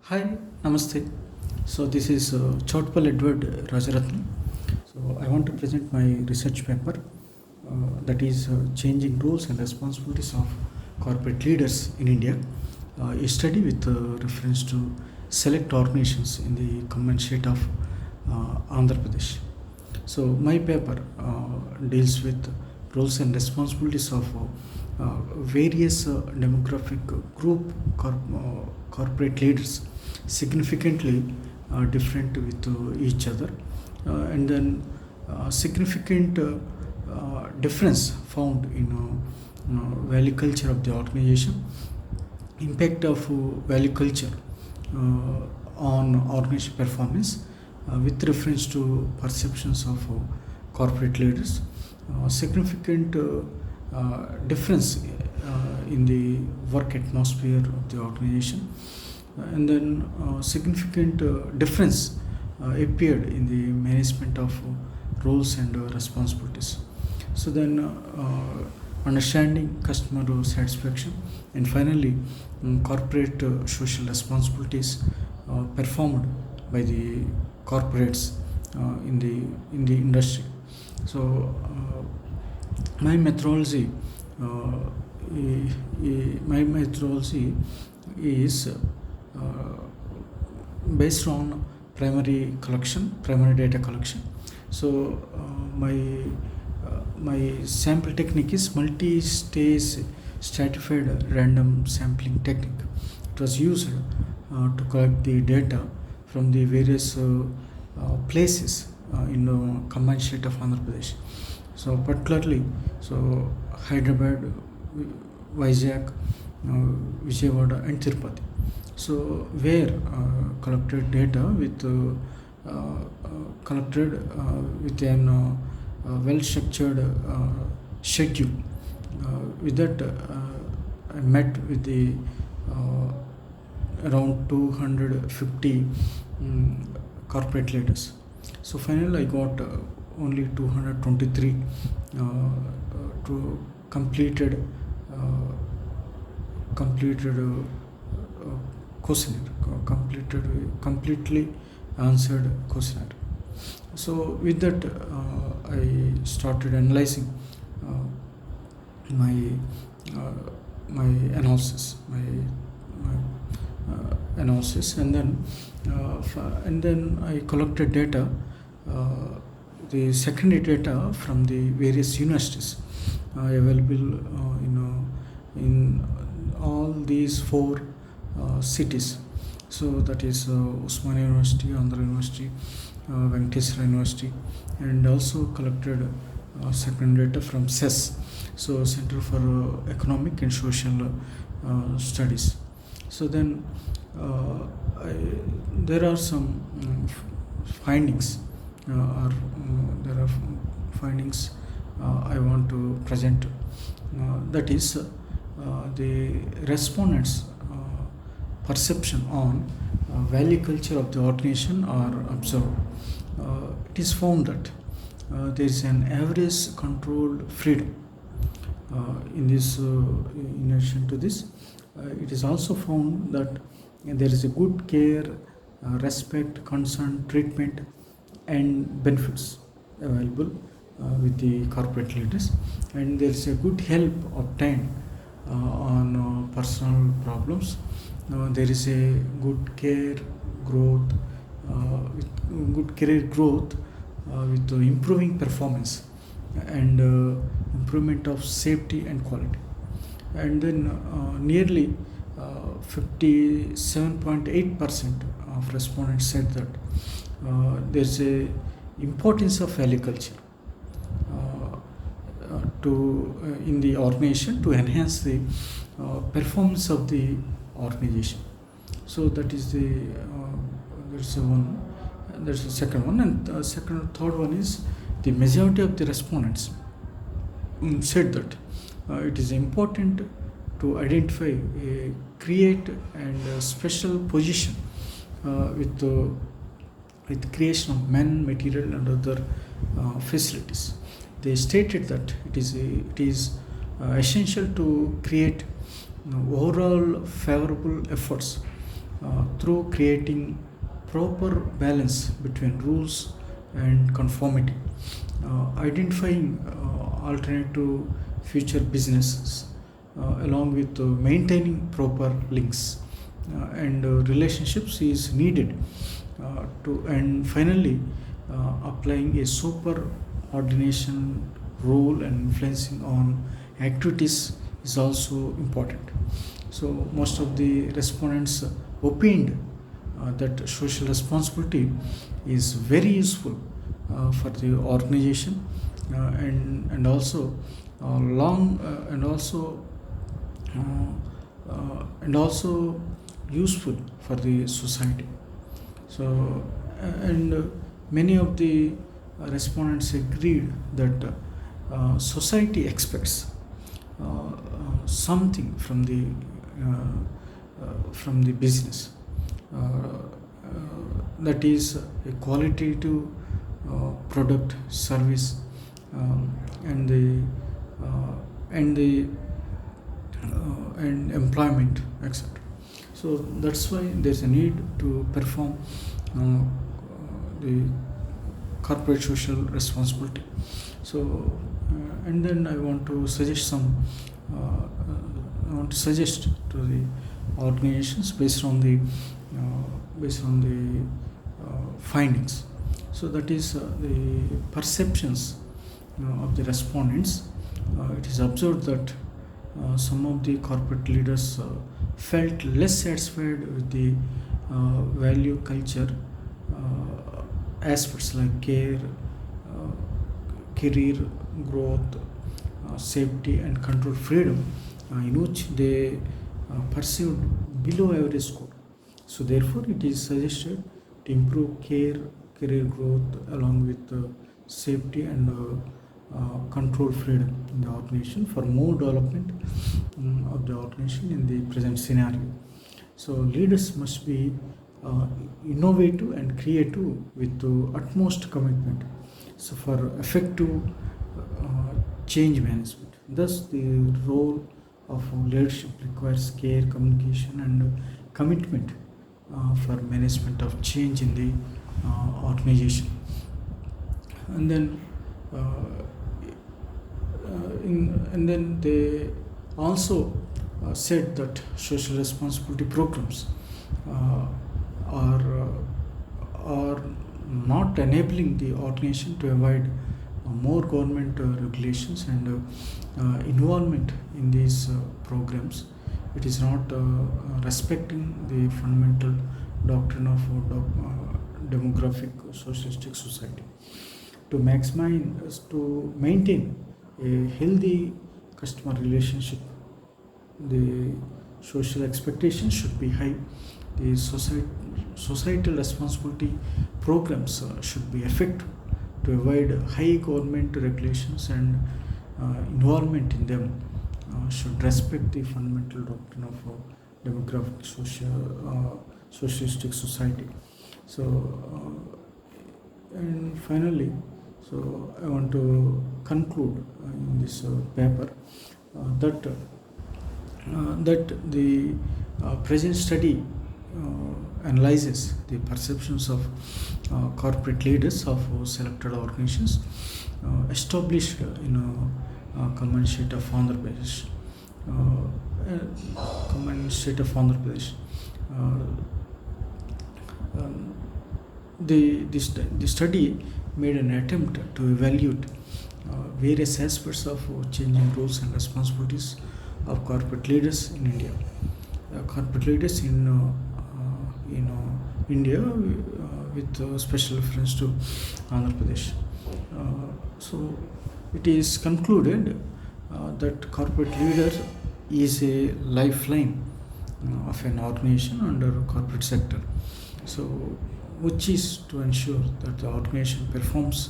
Hi, Namaste. So this is Chautpal Edward Rajaratnam. So I want to present my research paper that is changing roles and responsibilities of corporate leaders in India. A study with reference to select organizations in the common state of Andhra Pradesh. So my paper deals with roles and responsibilities of various demographic group corporate leaders significantly different with each other, and then significant difference found in value culture of the organization, impact of value culture on organization performance with reference to perceptions of corporate leaders, significant difference in the work atmosphere of the organization, and then significant difference appeared in the management of roles and responsibilities. So then understanding customer satisfaction, and finally corporate social responsibilities performed by the corporates in the industry. So my methodology uh, my methodology is based on primary data collection. So my sample technique is multi-stage stratified random sampling technique. It was used to collect the data from the various places in the combined state of Andhra Pradesh. So particularly, so Hyderabad, Vizag, Vijayawada, and Tirupati. So where collected data with collected with an well structured schedule. With that, I met with the around 250 corporate leaders. So finally, I got only 223 to completed completed questionnaire, completely answered questionnaire. So with that, I started analyzing my uh, my analysis, analysis, and then I collected data, uh, the secondary data from the various universities available in all these four cities. So that is Usmania University, Andhra University, Venkateswara University, and also collected secondary data from CES, so Center for Economic and Social Studies. So then I, there are some findings, there are findings I want to present. That is the respondents' perception on value culture of the organization are observed. It is found that there is an average controlled freedom in this. In addition to this, it is also found that there is a good care, respect, concern, treatment, and benefits available with the corporate leaders, and there is a good help obtained on personal problems. There is a good care growth, with good career growth with improving performance and improvement of safety and quality. And then nearly 57.8% of respondents said that there's a importance of value culture to in the organization to enhance the performance of the organization. So that is the there's a one, there's the second one, and third one is the majority of the respondents said that it is important to identify a create and a special position with creation of man, material, and other facilities. They stated that it is essential to create overall favorable efforts through creating proper balance between rules and conformity, identifying alternative future businesses, along with maintaining proper links and relationships is needed and finally applying a superordination role and influencing on activities is also important. So most of the respondents opined that social responsibility is very useful for the organization and also long and also useful for the society. So and many of the respondents agreed that society expects something from the business, that is a qualitative product service, and the and employment, etc. So that's why there's a need to perform the corporate social responsibility. So and then I want to suggest to the organizations based on the findings. So that is the perceptions of the respondents. It is observed that some of the corporate leaders felt less satisfied with the value culture aspects like care, career growth, safety, and control freedom, in which they perceived below average score. So therefore, it is suggested to improve career growth along with safety and control freedom in the organization for more development of the organization in the present scenario. So leaders must be innovative and creative with the utmost commitment. So for effective change management, thus the role of leadership requires care, communication, and commitment for management of change in the organization. And then and then they also said that social responsibility programs are not enabling the organization to avoid more government regulations and involvement in these programs. It is not respecting the fundamental doctrine of demographic socialistic society. To maintain a healthy customer relationship, the social expectations should be high. The societal responsibility programs should be effective to avoid high government regulations, and involvement in them should respect the fundamental doctrine of demographic socialistic society. So and finally, so I want to conclude in this paper that the present study analyzes the perceptions of corporate leaders of selected organizations established in a common state of Andhra Pradesh. The study made an attempt to evaluate various aspects of changing roles and responsibilities of corporate leaders in India. Corporate leaders in India with special reference to Andhra Pradesh. So it is concluded that corporate leader is a lifeline of an organization under corporate sector. So which is to ensure that the organization performs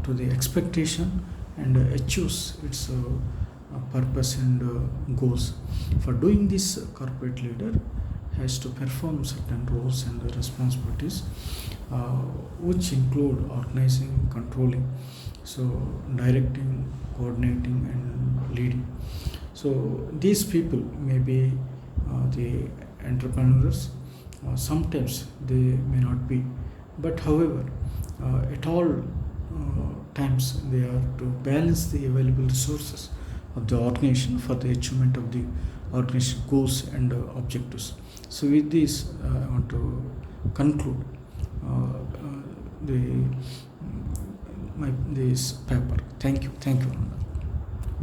to the expectation and achieves its purpose and goals. For doing this, corporate leader has to perform certain roles and responsibilities, which include organizing, controlling, so directing, coordinating, and leading. So these people may be the entrepreneurs, Sometimes they may not be, but however, at all times they are to balance the available resources of the organization for the achievement of the organization goals and objectives. So with this, I want to conclude the this paper. Thank you, Ananda.